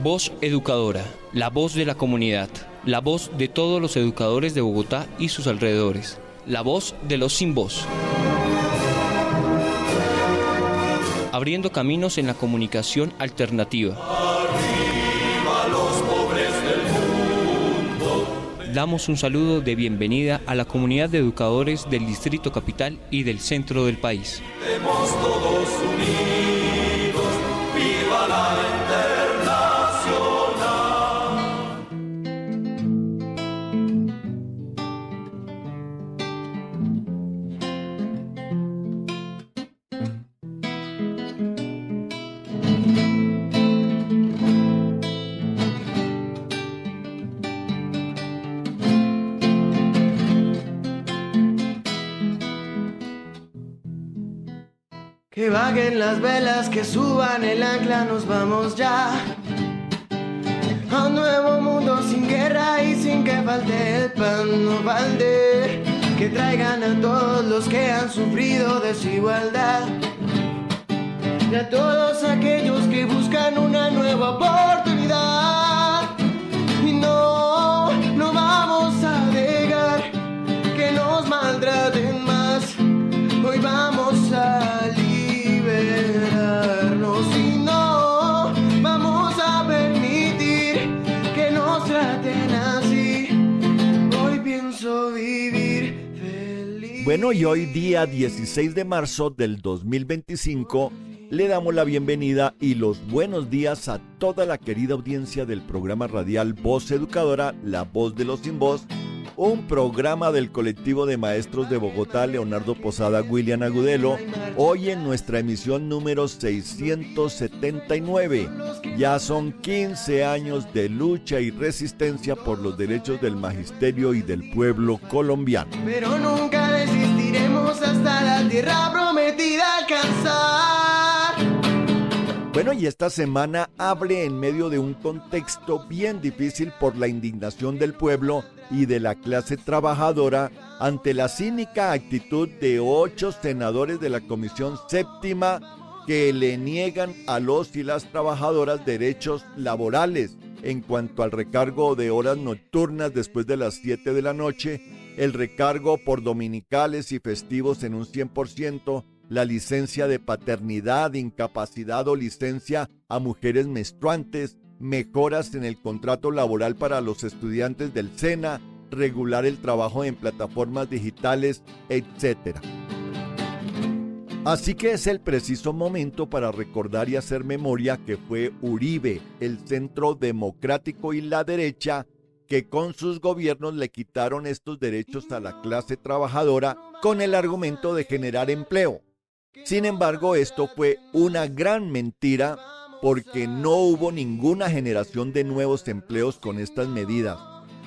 Voz Educadora, la voz de la comunidad, la voz de todos los educadores de Bogotá y sus alrededores, la voz de los sin voz. Abriendo caminos en la comunicación alternativa. Arriba los pobres del mundo. Damos un saludo de bienvenida a la comunidad de educadores del Distrito Capital y del centro del país. Estemos todos unidos, viva la internacional. Que bajen las velas, que suban el ancla, nos vamos ya a un nuevo mundo sin guerra y sin que falte el pan, no falte. Que traigan a todos los que han sufrido desigualdad y a todos aquellos que buscan una nueva oportunidad. Y no vamos a dejar que nos maltraten más. Hoy vamos a liberarnos y no vamos a permitir que nos traten así. Hoy pienso vivir feliz. Bueno, y hoy día 16 de marzo del 2025 le damos la bienvenida y los buenos días a toda la querida audiencia del programa radial Voz Educadora, la voz de los sin voz, un programa del colectivo de maestros de Bogotá, Leonardo Posada, William Agudelo, hoy en nuestra emisión número 679. Ya son 15 años de lucha y resistencia por los derechos del magisterio y del pueblo colombiano. Pero nunca desistiremos hasta la tierra prometida alcanzar. Bueno, y esta semana abre en medio de un contexto bien difícil por la indignación del pueblo y de la clase trabajadora ante la cínica actitud de 8 senadores de la Comisión Séptima que le niegan a los y las trabajadoras derechos laborales en cuanto al recargo de horas nocturnas después de las 7 de la noche, el recargo por dominicales y festivos en un 100%, la licencia de paternidad, incapacidad o licencia a mujeres menstruantes, mejoras en el contrato laboral para los estudiantes del SENA, regular el trabajo en plataformas digitales, etc. Así que es el preciso momento para recordar y hacer memoria que fue Uribe, el Centro Democrático y la derecha, que con sus gobiernos le quitaron estos derechos a la clase trabajadora con el argumento de generar empleo. Sin embargo, esto fue una gran mentira porque no hubo ninguna generación de nuevos empleos con estas medidas,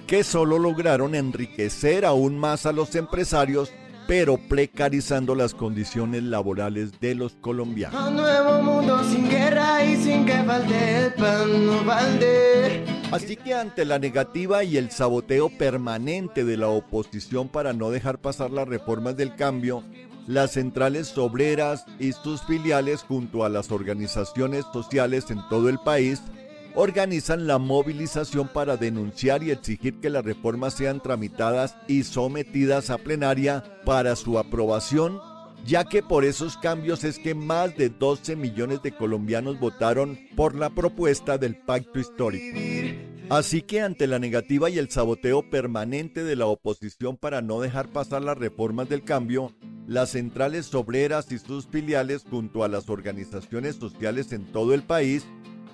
que solo lograron enriquecer aún más a los empresarios, pero precarizando las condiciones laborales de los colombianos. Un nuevo mundo sin guerra y sin que falte el pan, no falte. Así que ante la negativa y el saboteo permanente de la oposición para no dejar pasar las reformas del cambio, las centrales obreras y sus filiales junto a las organizaciones sociales en todo el país organizan la movilización para denunciar y exigir que las reformas sean tramitadas y sometidas a plenaria para su aprobación, ya que por esos cambios es que más de 12 millones de colombianos votaron por la propuesta del pacto histórico. Así que ante la negativa y el saboteo permanente de la oposición para no dejar pasar las reformas del cambio, las centrales obreras y sus filiales junto a las organizaciones sociales en todo el país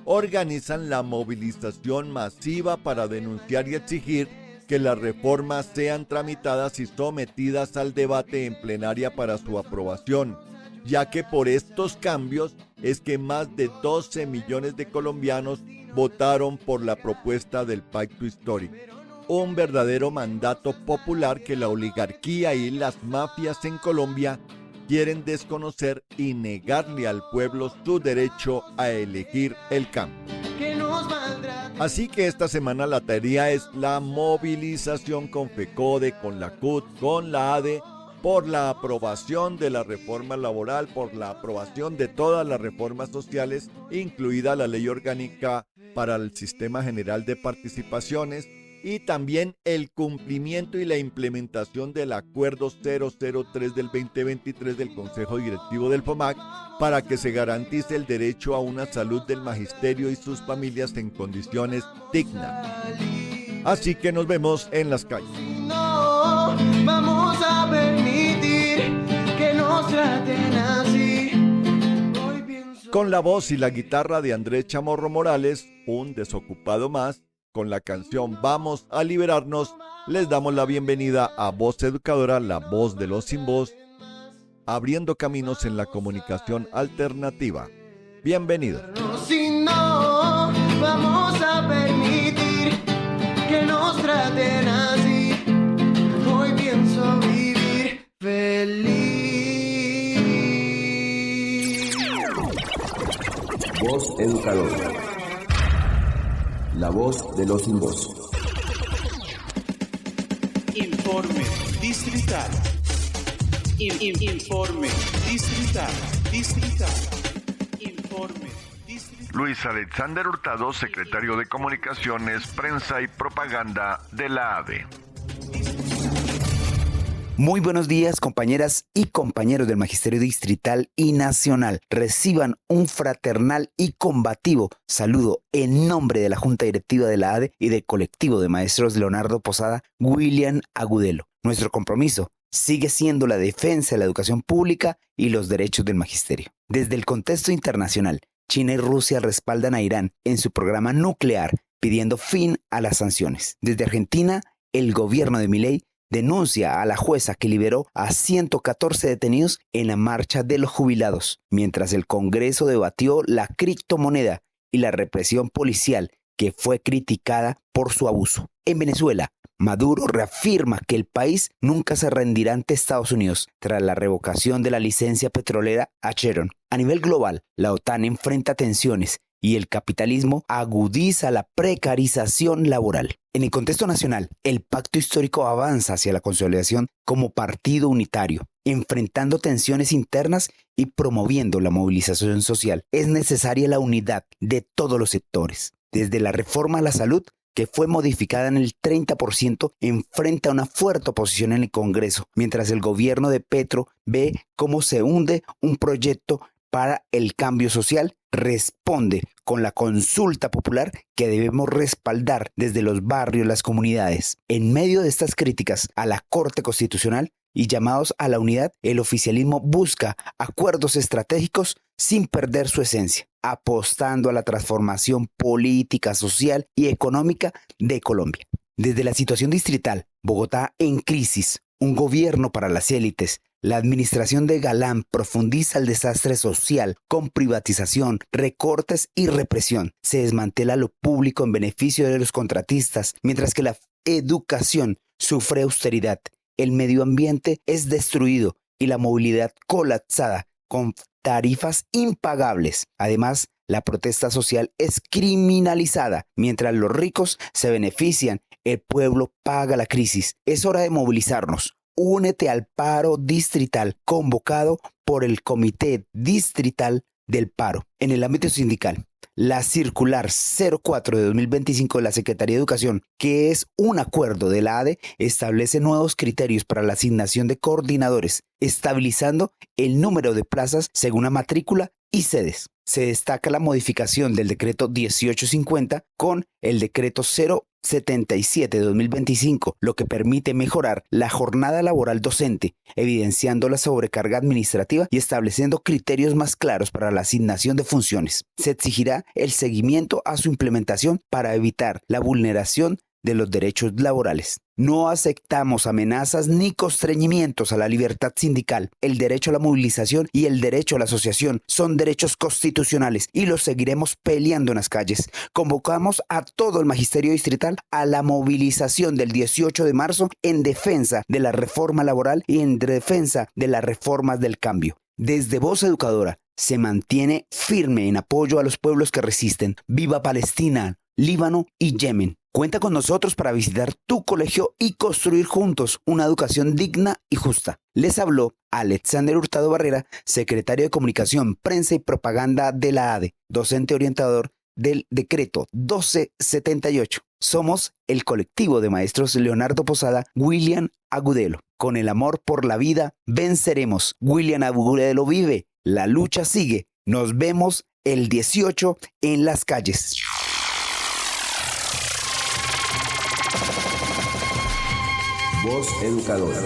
organizan la movilización masiva para denunciar y exigir que las reformas sean tramitadas y sometidas al debate en plenaria para su aprobación, ya que por estos cambios es que más de 12 millones de colombianos votaron por la propuesta del pacto histórico. Un verdadero mandato popular que la oligarquía y las mafias en Colombia quieren desconocer y negarle al pueblo su derecho a elegir el cambio. Así que esta semana la tarea es la movilización con FECODE, con la CUT, con la ADE, por la aprobación de la reforma laboral, por la aprobación de todas las reformas sociales, incluida la ley orgánica para el Sistema General de Participaciones y también el cumplimiento y la implementación del Acuerdo 003 del 2023 del Consejo Directivo del FOMAC para que se garantice el derecho a una salud del magisterio y sus familias en condiciones dignas. Así que nos vemos en las calles. No vamos a permitir que nos traten así. Hoy pienso... Con la voz y la guitarra de Andrés Chamorro Morales, un desocupado más, con la canción Vamos a Liberarnos, les damos la bienvenida a Voz Educadora, la voz de los sin voz, abriendo caminos en la comunicación alternativa. Bienvenidos. Si no vamos a permitir que nos traten así, hoy pienso vivir feliz. Voz Educadora, la voz de los sin voz. Informe distrital. Informe distrital. Informe distrital. Luis Alexander Hurtado, secretario de Comunicaciones, Prensa y Propaganda de la ADE. Muy buenos días, compañeras y compañeros del Magisterio Distrital y Nacional. Reciban un fraternal y combativo saludo en nombre de la Junta Directiva de la ADE y del colectivo de maestros Leonardo Posada, William Agudelo. Nuestro compromiso sigue siendo la defensa de la educación pública y los derechos del magisterio. Desde el contexto internacional, China y Rusia respaldan a Irán en su programa nuclear, pidiendo fin a las sanciones. Desde Argentina, el gobierno de Milei denuncia a la jueza que liberó a 114 detenidos en la marcha de los jubilados, mientras el Congreso debatió la criptomoneda y la represión policial que fue criticada por su abuso. En Venezuela, Maduro reafirma que el país nunca se rendirá ante Estados Unidos tras la revocación de la licencia petrolera a Chevron. A nivel global, la OTAN enfrenta tensiones y el capitalismo agudiza la precarización laboral. En el contexto nacional, el pacto histórico avanza hacia la consolidación como partido unitario, enfrentando tensiones internas y promoviendo la movilización social. Es necesaria la unidad de todos los sectores. Desde la reforma a la salud, que fue modificada en el 30%, enfrenta una fuerte oposición en el Congreso, mientras el gobierno de Petro ve cómo se hunde un proyecto para el cambio social, responde con la consulta popular que debemos respaldar desde los barrios, las comunidades. En medio de estas críticas a la Corte Constitucional y llamados a la unidad, el oficialismo busca acuerdos estratégicos sin perder su esencia, apostando a la transformación política, social y económica de Colombia. Desde la situación distrital, Bogotá en crisis, un gobierno para las élites, la administración de Galán profundiza el desastre social con privatización, recortes y represión. Se desmantela lo público en beneficio de los contratistas, mientras que la educación sufre austeridad. El medio ambiente es destruido y la movilidad colapsada con tarifas impagables. Además, la protesta social es criminalizada. Mientras los ricos se benefician, el pueblo paga la crisis. Es hora de movilizarnos. Únete al paro distrital convocado por el Comité Distrital del Paro. En el ámbito sindical, la circular 04 de 2025 de la Secretaría de Educación, que es un acuerdo de la ADE, establece nuevos criterios para la asignación de coordinadores, estabilizando el número de plazas según la matrícula y sedes. Se destaca la modificación del decreto 1850 con el decreto 077 de 2025, lo que permite mejorar la jornada laboral docente, evidenciando la sobrecarga administrativa y estableciendo criterios más claros para la asignación de funciones. Se exigirá el seguimiento a su implementación para evitar la vulneración de los derechos laborales. No aceptamos amenazas ni constreñimientos a la libertad sindical. El derecho a la movilización y el derecho a la asociación son derechos constitucionales y los seguiremos peleando en las calles. Convocamos a todo el magisterio distrital a la movilización del 18 de marzo en defensa de la reforma laboral y en defensa de las reformas del cambio. Desde Voz Educadora se mantiene firme en apoyo a los pueblos que resisten. ¡Viva Palestina, Líbano y Yemen! Cuenta con nosotros para visitar tu colegio y construir juntos una educación digna y justa. Les habló Alexander Hurtado Barrera, secretario de Comunicación, Prensa y Propaganda de la ADE, docente orientador del decreto 1278. Somos el colectivo de maestros Leonardo Posada, William Agudelo. Con el amor por la vida venceremos. William Agudelo vive, la lucha sigue. Nos vemos el 18 en las calles. Voz educadora.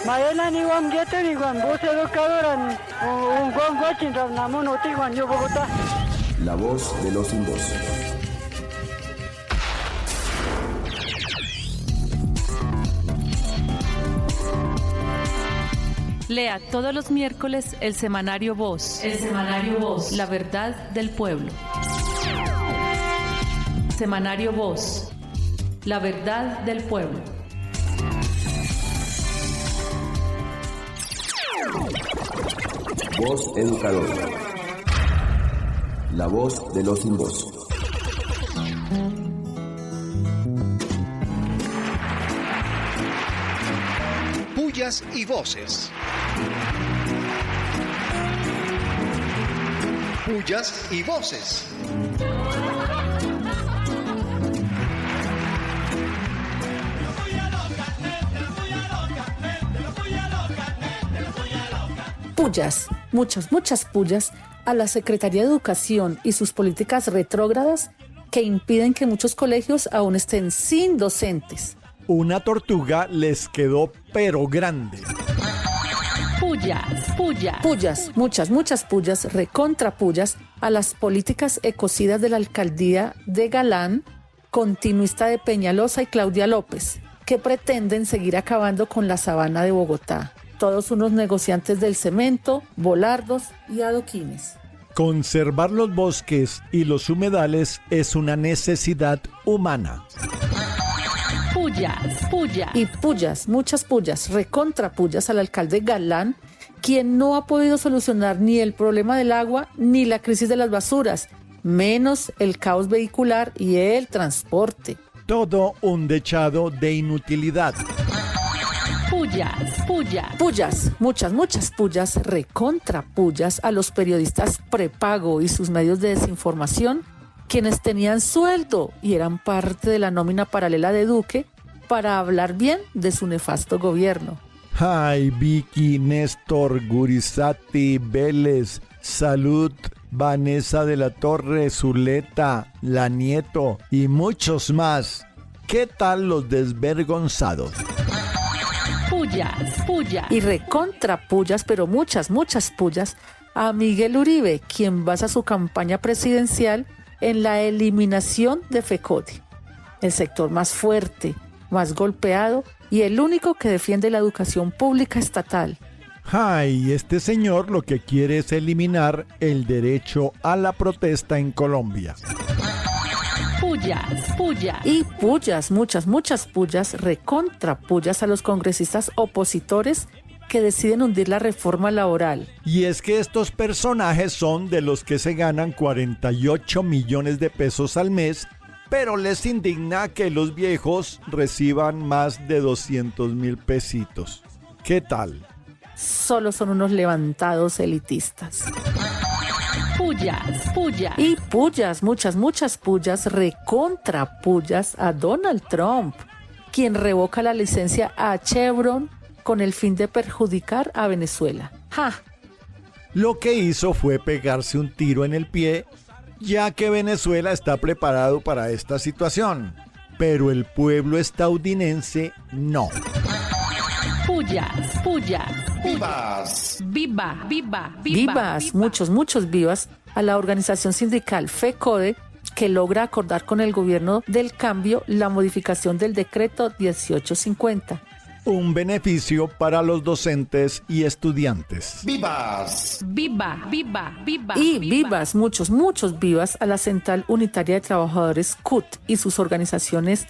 Mayela ni wan geto ni wan voz educadora un wan watching ramnamo noti wan yo Bogotá. La voz de los sin voz. Lea todos los miércoles el semanario Voz. El semanario Voz. La verdad del pueblo. Semanario Voz. La verdad del pueblo. Voz educadora. La voz de los sin voz. Pullas y voces. Pullas y voces. Pullas, muchas pullas a la Secretaría de Educación y sus políticas retrógradas que impiden que muchos colegios aún estén sin docentes. Una tortuga les quedó pero grande. Pullas, muchas pullas, recontra pullas a las políticas ecocidas de la alcaldía de Galán, continuista de Peñalosa y Claudia López, que pretenden seguir acabando con la sabana de Bogotá. Todos unos negociantes del cemento, volardos y adoquines. Conservar los bosques y los humedales es una necesidad humana. Pullas, muchas pullas, recontra pullas al alcalde Galán, quien no ha podido solucionar ni el problema del agua ni la crisis de las basuras, menos el caos vehicular y el transporte. Todo un dechado de inutilidad. Pullas, muchas pullas, recontra pullas a los periodistas prepago y sus medios de desinformación, quienes tenían sueldo y eran parte de la nómina paralela de Duque para hablar bien de su nefasto gobierno. Ay, Vicky, Néstor, Gurizati, Vélez, Salud, Vanessa de la Torre, Zuleta, La Nieto y muchos más. ¿Qué tal los desvergonzados? Y recontra pullas, pero muchas pullas a Miguel Uribe, quien basa su campaña presidencial en la eliminación de FECODE, el sector más fuerte, más golpeado y el único que defiende la educación pública estatal. Ay, este señor lo que quiere es eliminar el derecho a la protesta en Colombia. Y pullas, muchas pullas, recontra pullas a los congresistas opositores que deciden hundir la reforma laboral. Y es que estos personajes son de los que se ganan 48 millones de pesos al mes, pero les indigna que los viejos reciban más de 200,000 pesitos. ¿Qué tal? Solo son unos levantados elitistas. Y pullas, muchas pullas, recontra pullas a Donald Trump, quien revoca la licencia a Chevron con el fin de perjudicar a Venezuela. ¡Ja! Lo que hizo fue pegarse un tiro en el pie, ya que Venezuela está preparado para esta situación, pero el pueblo estadounidense no. ¡Vivas! Vivas, muchos vivas a la organización sindical FECODE, que logra acordar con el gobierno del cambio la modificación del decreto 1850. Un beneficio para los docentes y estudiantes. ¡Vivas! Y vivas, muchos vivas a la Central Unitaria de Trabajadores CUT y sus organizaciones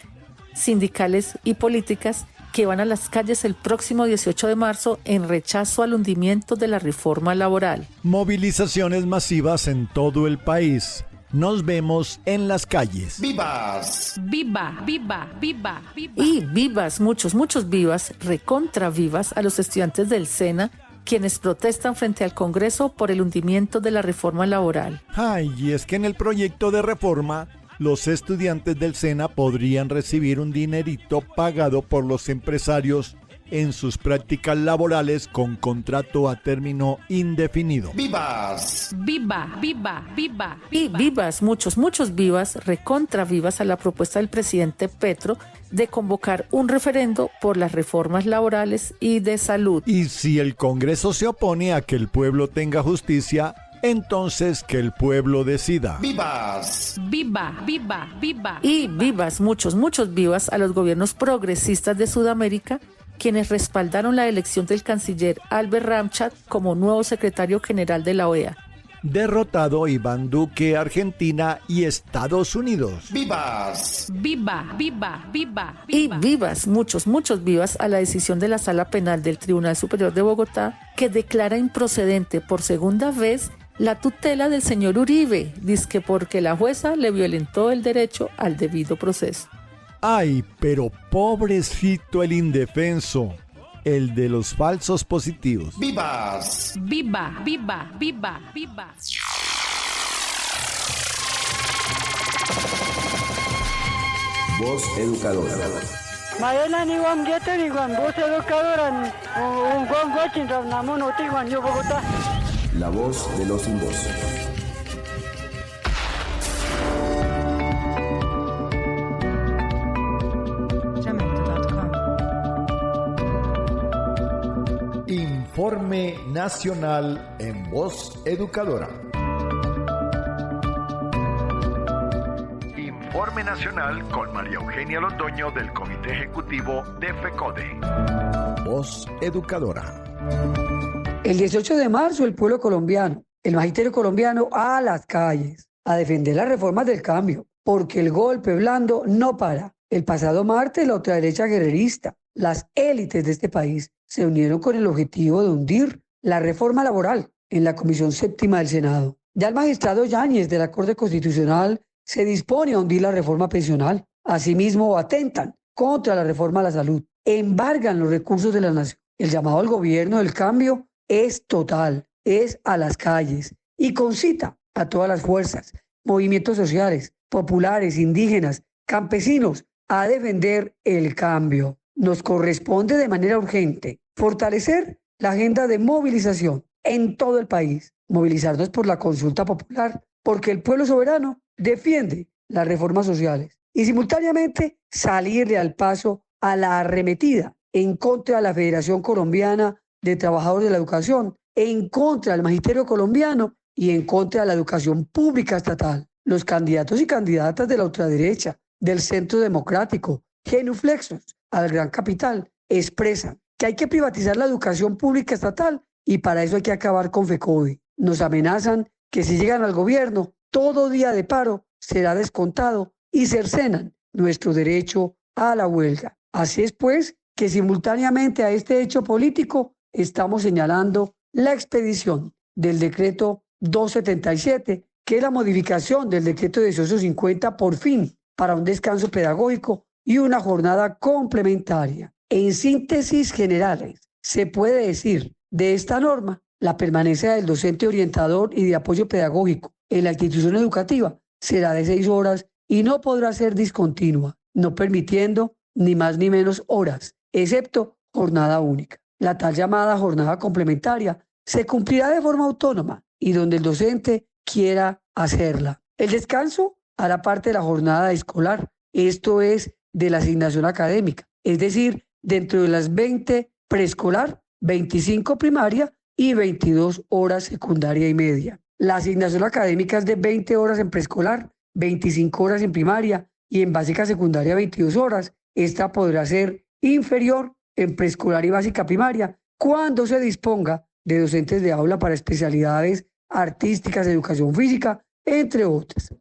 sindicales y políticas que van a las calles el próximo 18 de marzo en rechazo al hundimiento de la reforma laboral. Movilizaciones masivas en todo el país. Nos vemos en las calles. ¡Vivas! Y vivas, muchos vivas, recontra vivas a los estudiantes del SENA quienes protestan frente al Congreso por el hundimiento de la reforma laboral. Ay, y es que en el proyecto de reforma, los estudiantes del SENA podrían recibir un dinerito pagado por los empresarios en sus prácticas laborales con contrato a término indefinido. ¡Vivas! Viva, viva, viva, Y vivas, muchos vivas, recontra vivas a la propuesta del presidente Petro de convocar un referendo por las reformas laborales y de salud. Y si el Congreso se opone a que el pueblo tenga justicia, entonces que el pueblo decida. ¡Vivas! viva, viva, viva. Y vivas, muchos vivas a los gobiernos progresistas de Sudamérica, quienes respaldaron la elección del canciller Albert Ramchat como nuevo secretario general de la OEA. Derrotado Iván Duque, Argentina y Estados Unidos. ¡Vivas! Viva, viva, viva, Y viva. vivas, muchos vivas a la decisión de la Sala Penal del Tribunal Superior de Bogotá, que declara improcedente por segunda vez la tutela del señor Uribe, dizque porque la jueza le violentó el derecho al debido proceso. Ay, pero pobrecito el indefenso, el de los falsos positivos. ¡Vivas! Viva, viva, viva, viva. Voz educadora. Mayela ni guam gete ni guam voz educadora un guam guachin ramnamo no te guam yo Bogotá. La voz de los sin voz. Informe Nacional en Voz Educadora. Informe Nacional con María Eugenia Londoño del Comité Ejecutivo de FECODE. Voz Educadora. El 18 de marzo el pueblo colombiano, el magisterio colombiano a las calles a defender las reformas del cambio, porque el golpe blando no para. El pasado martes la ultraderecha guerrerista, las élites de este país, se unieron con el objetivo de hundir la reforma laboral en la Comisión Séptima del Senado. Ya el magistrado Yáñez de la Corte Constitucional se dispone a hundir la reforma pensional. Asimismo, atentan contra la reforma a la salud, embargan los recursos de la nación. El llamado al gobierno del cambio es total, es a las calles y concita a todas las fuerzas, movimientos sociales, populares, indígenas, campesinos, a defender el cambio. Nos corresponde de manera urgente fortalecer la agenda de movilización en todo el país, movilizarnos por la consulta popular, porque el pueblo soberano defiende las reformas sociales y simultáneamente salirle al paso a la arremetida en contra de la Federación Colombiana de Trabajadores de la Educación, en contra del magisterio colombiano y en contra de la educación pública estatal. Los candidatos y candidatas de la ultraderecha, del centro democrático, genuflexos al gran capital, expresan que hay que privatizar la educación pública estatal y para eso hay que acabar con FECODE. Nos amenazan que si llegan al gobierno, todo día de paro será descontado y cercenan nuestro derecho a la huelga. Así es pues que simultáneamente a este hecho político estamos señalando la expedición del decreto 277, que es la modificación del decreto 1850 por fin para un descanso pedagógico y una jornada complementaria. En síntesis generales, se puede decir de esta norma la permanencia del docente orientador y de apoyo pedagógico en la institución educativa será de 6 horas y no podrá ser discontinua, no permitiendo ni más ni menos horas, excepto jornada única. La tal llamada jornada complementaria se cumplirá de forma autónoma y donde el docente quiera hacerla. El descanso hará parte de la jornada escolar, esto es de la asignación académica, es decir, dentro de las 20 preescolar, 25 primaria y 22 horas secundaria y media. La asignación académica es de 20 horas en preescolar, 25 horas en primaria y en básica secundaria 22 horas. Esta podrá ser inferior en preescolar y básica primaria cuando se disponga de docentes de aula para especialidades artísticas, educación física, entre otras.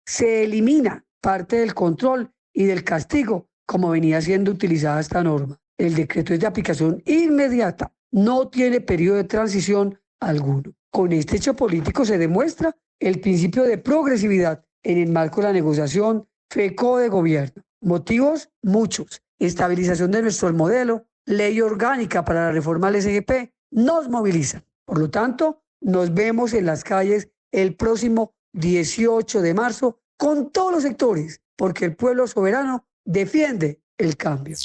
Se elimina parte del control y del castigo como venía siendo utilizada esta norma. El decreto es de aplicación inmediata, no tiene periodo de transición alguno. Con este hecho político se demuestra el principio de progresividad en el marco de la negociación FECODE gobierno. Motivos muchos: estabilización de nuestro modelo, ley orgánica para la reforma al SGP, nos movilizan. Por lo tanto, nos vemos en las calles el próximo 18 de marzo con todos los sectores, porque el pueblo soberano defiende el cambio.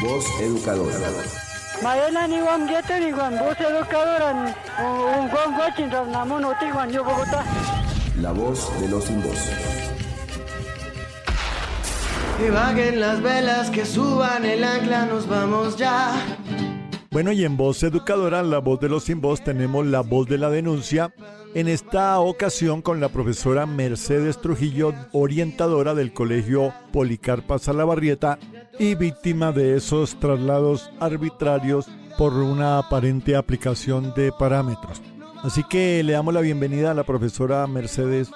Voz educadora. Maena ni wan geto ni wan voz educadora un wan guachin ramnamo noti wan yo Bogotá. La voz de los sin voz. Que vaguen las velas, que suban el ancla, nos vamos ya. Bueno, y en Voz Educadora, la voz de los sin voz, tenemos la voz de la denuncia. En esta ocasión con la profesora Mercedes Trujillo, orientadora del Colegio Policarpa Salabarrieta y víctima de esos traslados arbitrarios por una aparente aplicación de parámetros. Así que le damos la bienvenida a la profesora Mercedes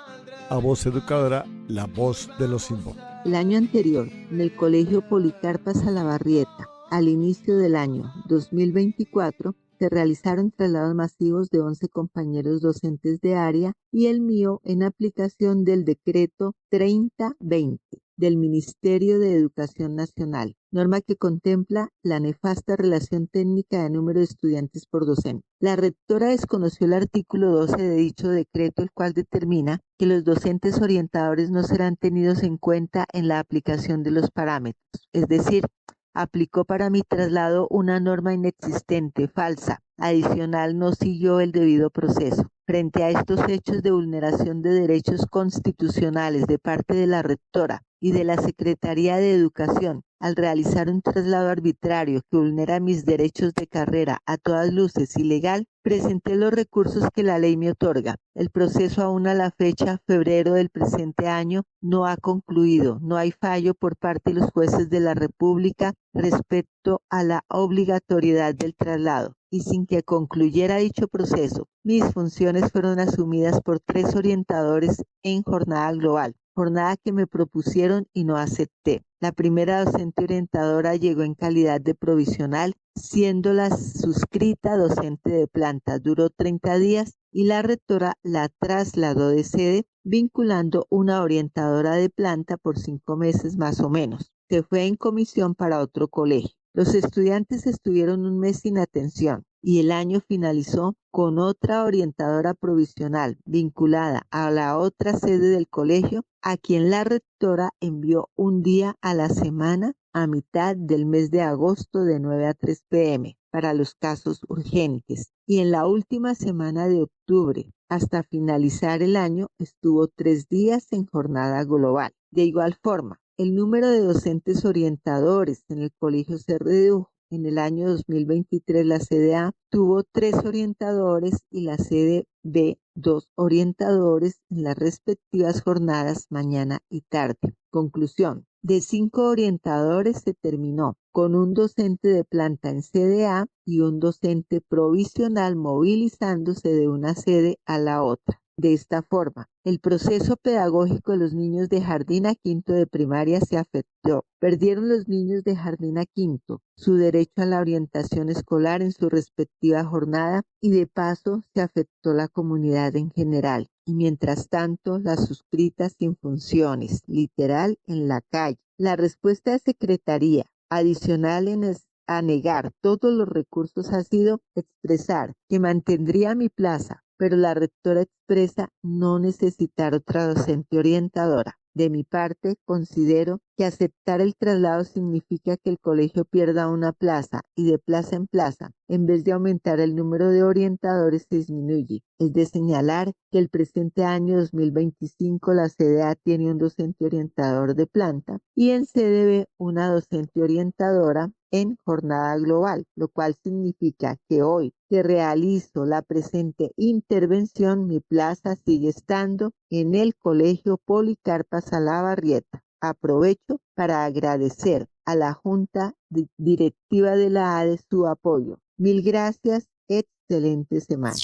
a Voz Educadora, la voz de los sin voz. El año anterior, en el Colegio Policarpa Salabarrieta, al inicio del año 2024, se realizaron traslados masivos de 11 compañeros docentes de área y el mío en aplicación del decreto 3020 del Ministerio de Educación Nacional, norma que contempla la nefasta relación técnica de número de estudiantes por docente. La rectora desconoció el artículo 12 de dicho decreto, el cual determina que los docentes orientadores no serán tenidos en cuenta en la aplicación de los parámetros, es decir, aplicó para mi traslado una norma inexistente, falsa. Adicional, no siguió el debido proceso. Frente a estos hechos de vulneración de derechos constitucionales de parte de la rectora y de la Secretaría de Educación, al realizar un traslado arbitrario que vulnera mis derechos de carrera a todas luces ilegal, presenté los recursos que la ley me otorga. El proceso aún a la fecha, febrero del presente año, no ha concluido. No hay fallo por parte de los jueces de la República respecto a la obligatoriedad del traslado. Y sin que concluyera dicho proceso, mis funciones fueron asumidas por 3 orientadores en jornada global, jornada que me propusieron y no acepté. La primera docente orientadora llegó en calidad de provisional, siendo la suscrita docente de planta. Duró 30 días y la rectora la trasladó de sede, vinculando una orientadora de planta por 5 meses más o menos. Se fue en comisión para otro colegio. Los estudiantes estuvieron un mes sin atención y el año finalizó con otra orientadora provisional vinculada a la otra sede del colegio, a quien la rectora envió un día a la semana a mitad del mes de agosto de 9 a 3 p.m. para los casos urgentes. Y en la última semana de octubre, hasta finalizar el año, estuvo 3 días en jornada global. De igual forma, el número de docentes orientadores en el colegio se redujo. En el año 2023 la sede A tuvo 3 orientadores y la sede B 2 orientadores en las respectivas jornadas mañana y tarde. Conclusión: de 5 orientadores se terminó con un docente de planta en sede A y un docente provisional movilizándose de una sede a la otra. De esta forma, el proceso pedagógico de los niños de jardín a quinto de primaria se afectó. Perdieron los niños de jardín a quinto su derecho a la orientación escolar en su respectiva jornada y de paso se afectó la comunidad en general. Y mientras tanto, las suscritas sin funciones, literal en la calle. La respuesta de Secretaría, adicional a negar todos los recursos, ha sido expresar que mantendría mi plaza, pero la rectora expresa no necesitar otra docente orientadora. De mi parte, considero que aceptar el traslado significa que el colegio pierda una plaza y de plaza en plaza, en vez de aumentar el número de orientadores, se disminuye. Es de señalar que el presente año 2025 la sede A tiene un docente orientador de planta y en sede B una docente orientadora en jornada global, lo cual significa que hoy que realizo la presente intervención, mi plaza sigue estando en el Colegio Policarpa Salabarrieta. Aprovecho para agradecer a la Junta Directiva de la ADE su apoyo. Mil gracias, excelente semana.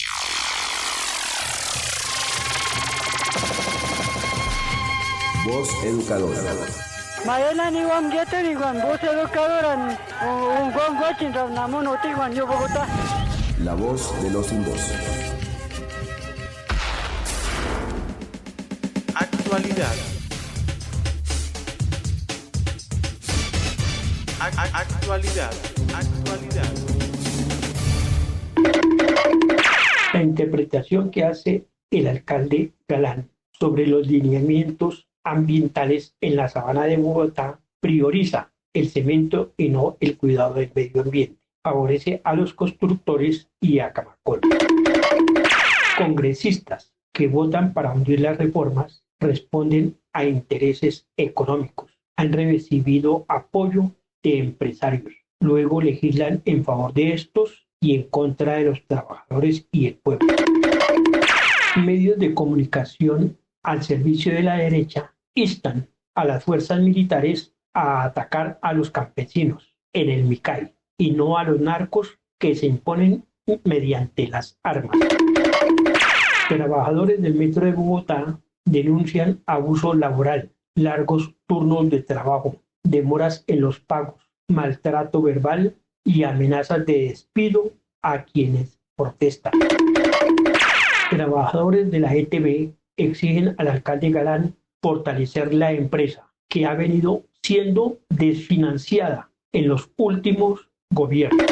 Voz educadora. Maena ni wan geto ni wan voz educadora un wan guachin ramnamo noti wan yo Bogotá. La voz de los sin voz. Actualidad. Actualidad. La interpretación que hace el alcalde Galán sobre los lineamientos ambientales en la sabana de Bogotá prioriza el cemento y no el cuidado del medio ambiente. Favorece a los constructores y a Camacol. Congresistas que votan para hundir las reformas responden a intereses económicos. Han recibido apoyo de empresarios. Luego legislan en favor de estos y en contra de los trabajadores y el pueblo. Medios de comunicación al servicio de la derecha instan a las fuerzas militares a atacar a los campesinos en el Micay y no a los narcos que se imponen mediante las armas. Trabajadores del metro de Bogotá denuncian abuso laboral, largos turnos de trabajo, demoras en los pagos, maltrato verbal y amenazas de despido a quienes protestan. Trabajadores de la ETB exigen al alcalde Galán fortalecer la empresa que ha venido siendo desfinanciada en los últimos gobiernos.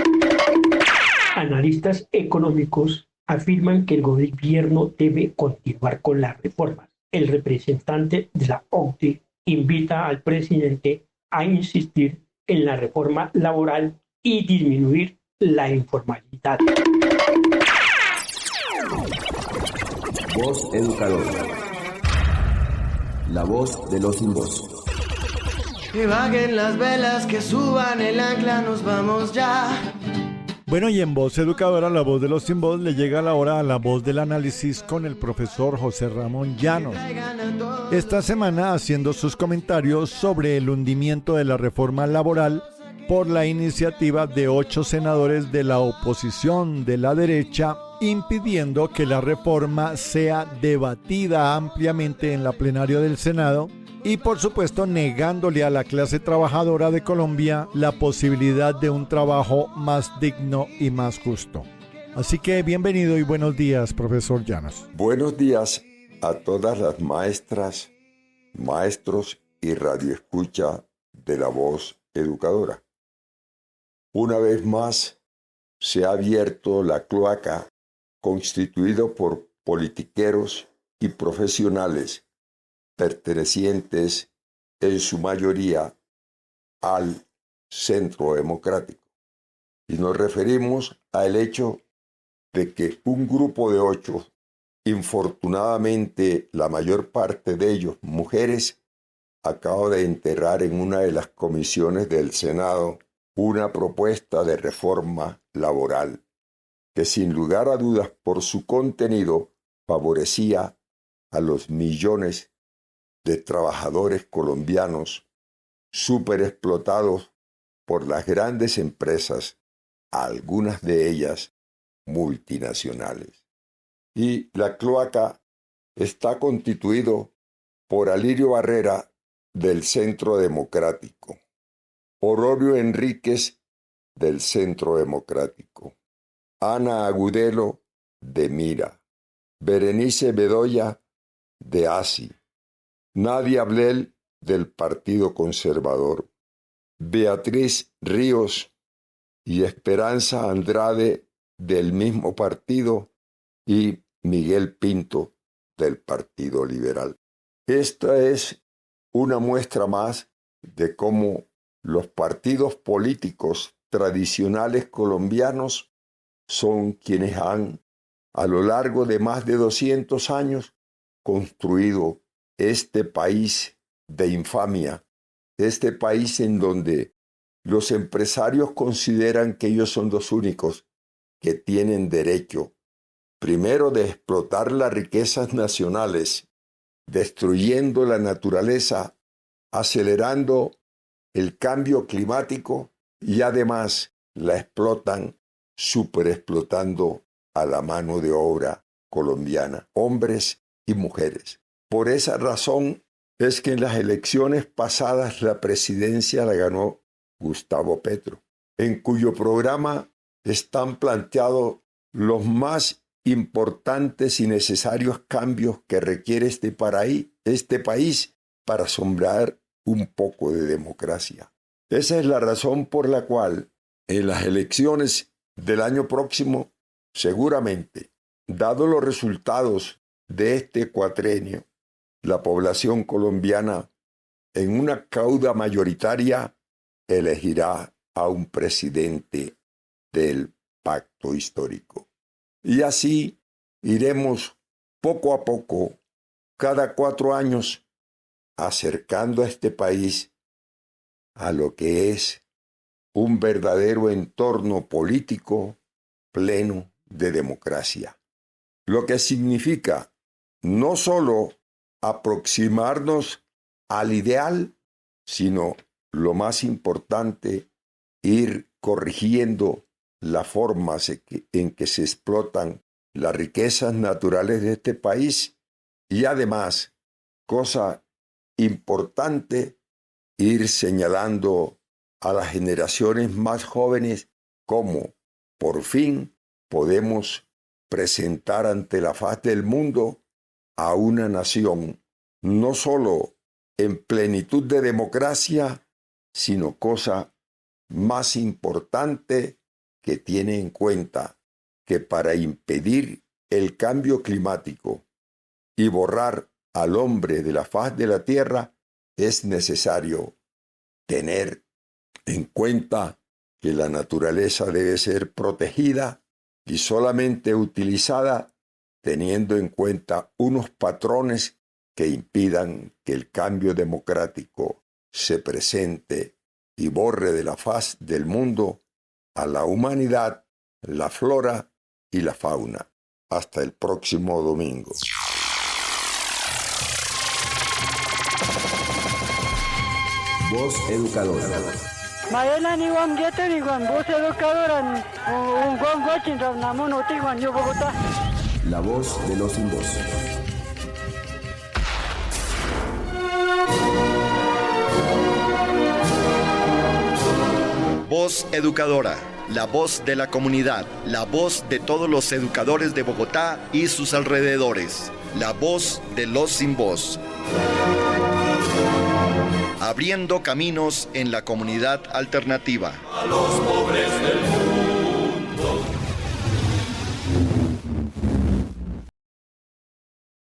Analistas económicos afirman que el gobierno debe continuar con las reformas. El representante de la OCDE invita al presidente a insistir en la reforma laboral y disminuir la informalidad. Voz Educadora. La voz de los sin voz. Que vaguen las velas, que suban el ancla, nos vamos ya. Bueno, y en Voz Educadora, la voz de los sin voz, le llega la hora a la voz del análisis con el profesor José Ramón Llanos. Esta semana haciendo sus comentarios sobre el hundimiento de la reforma laboral por la iniciativa de 8 senadores de la oposición de la derecha, impidiendo que la reforma sea debatida ampliamente en la plenaria del Senado y, por supuesto, negándole a la clase trabajadora de Colombia la posibilidad de un trabajo más digno y más justo. Así que bienvenido y buenos días, profesor Llanos. Buenos días a todas las maestras, maestros y radioescucha de la Voz Educadora. Una vez más se ha abierto la cloaca constituido por politiqueros y profesionales pertenecientes en su mayoría al Centro Democrático. Y nos referimos al hecho de que un grupo de 8, infortunadamente la mayor parte de ellos mujeres, acaba de enterrar en una de las comisiones del Senado una propuesta de reforma laboral que sin lugar a dudas por su contenido favorecía a los millones de trabajadores colombianos superexplotados por las grandes empresas, algunas de ellas multinacionales. Y la cloaca está constituido por Alirio Barrera del Centro Democrático, Ororio Enríquez del Centro Democrático, Ana Agudelo de Mira, Berenice Bedoya de ASI, Nadia Blel del Partido Conservador, Beatriz Ríos y Esperanza Andrade del mismo partido y Miguel Pinto del Partido Liberal. Esta es una muestra más de cómo los partidos políticos tradicionales colombianos son quienes han, a lo largo de más de 200 años, construido este país de infamia, este país en donde los empresarios consideran que ellos son los únicos que tienen derecho, primero, de explotar las riquezas nacionales, destruyendo la naturaleza, acelerando el cambio climático y además la explotan, superexplotando a la mano de obra colombiana, hombres y mujeres. Por esa razón es que en las elecciones pasadas la presidencia la ganó Gustavo Petro, en cuyo programa están planteados los más importantes y necesarios cambios que requiere este país para sembrar un poco de democracia. Esa es la razón por la cual en las elecciones del año próximo, seguramente, dado los resultados de este cuatrenio, la población colombiana en una cauda mayoritaria elegirá a un presidente del pacto histórico. Y así iremos poco a poco, cada 4 años, acercando a este país a lo que es un verdadero entorno político pleno de democracia. Lo que significa no solo aproximarnos al ideal, sino, lo más importante, ir corrigiendo las formas en que se explotan las riquezas naturales de este país y además, cosa importante, ir señalando a las generaciones más jóvenes cómo, por fin, podemos presentar ante la faz del mundo a una nación no solo en plenitud de democracia, sino cosa más importante, que tiene en cuenta que para impedir el cambio climático y borrar al hombre de la faz de la tierra es necesario tener en cuenta que la naturaleza debe ser protegida y solamente utilizada teniendo en cuenta unos patrones que impidan que el cambio democrático se presente y borre de la faz del mundo a la humanidad, la flora y la fauna. Hasta el próximo domingo. Voz Educadora. Maena ni wan geto ni wan voz educadora un wan guachin ramnamon oti wan yo Bogotá. La voz de los sin voz. Voz Educadora, la voz de la comunidad, la voz de todos los educadores de Bogotá y sus alrededores, la voz de los sin voz. Abriendo caminos en la comunidad alternativa. A los pobres del mundo.